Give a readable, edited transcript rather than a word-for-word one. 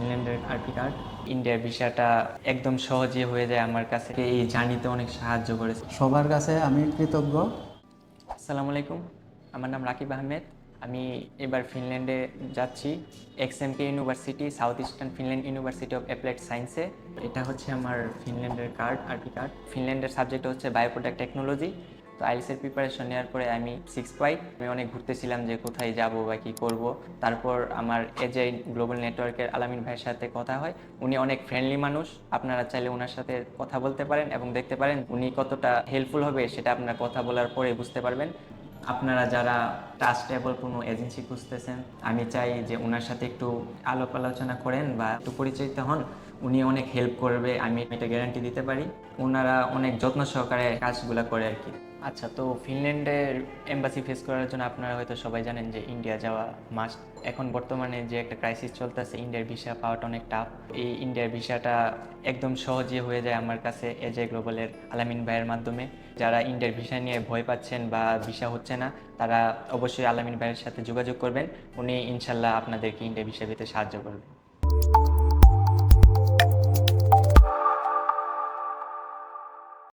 ফিনল্যান্ডের RP card. ইন্ডিয়ার ভিসাটা একদম সহজে হয়ে যায় আমার কাছে, এই জার্নিতে অনেক সাহায্য করেছে। সবার কাছে আমি কৃতজ্ঞ। আসসালামু আলাইকুম, আমার নাম রাকিব আহমেদ। আমি এবার ফিনল্যান্ডে যাচ্ছি, XMP university, south eastern Finland university of applied সায়েন্সে। এটা হচ্ছে আমার ফিনল্যান্ডের কার্ড, আরপি কার্ড। ফিনল্যান্ডের সাবজেক্ট হচ্ছে বায়োপ্রোডাক্ট টেকনোলজি। তো আইএলটিএস প্রিপারেশন নেওয়ার পরে আমি 6 পাই। আমি অনেক ঘুরতেছিলাম যে কোথায় যাব বা কী করব। তারপর আমার এজে গ্লোবাল নেটওয়ার্কের আলামিন ভাইয়ের সাথে কথা হয়। উনি অনেক ফ্রেন্ডলি মানুষ, আপনারা চাইলে ওনার সাথে কথা বলতে পারেন এবং দেখতে পারেন উনি কতটা হেল্পফুল হবে, সেটা আপনার কথা বলার পরে বুঝতে পারবেন। আপনারা যারা ট্রাস্টেবল কোনো এজেন্সি খুঁজতেছেন, আমি চাই যে ওনার সাথে একটু আলাপ আলোচনা করেন বা একটু পরিচিত হন। উনি অনেক হেল্প করবে, আমি এটা গ্যারান্টি দিতে পারি। ওনারা অনেক যত্ন সহকারে কাজগুলো করে আর কি। আচ্ছা, তো ফিনল্যান্ডের এম্বাসি ফেস করার জন্য আপনারা হয়তো সবাই জানেন যে ইন্ডিয়া যাওয়া মাস্ট। এখন বর্তমানে যে একটা ক্রাইসিস চলতেছে, ইন্ডিয়ার ভিসা পাওয়াটা অনেক টাফ। এই ইন্ডিয়ার ভিসাটা একদম সহজে হয়ে যায় আমার কাছে এজে গ্লোবালের আলামিন ভাইয়ের মাধ্যমে। যারা ইন্ডিয়ার ভিসা নিয়ে ভয় পাচ্ছেন বা ভিসা হচ্ছে না, তারা অবশ্যই আলামিন ভাইয়ের সাথে যোগাযোগ করবেন। উনি ইনশাল্লাহ আপনাদেরকে ইন্ডিয়া ভিসা পেতে সাহায্য করবেন।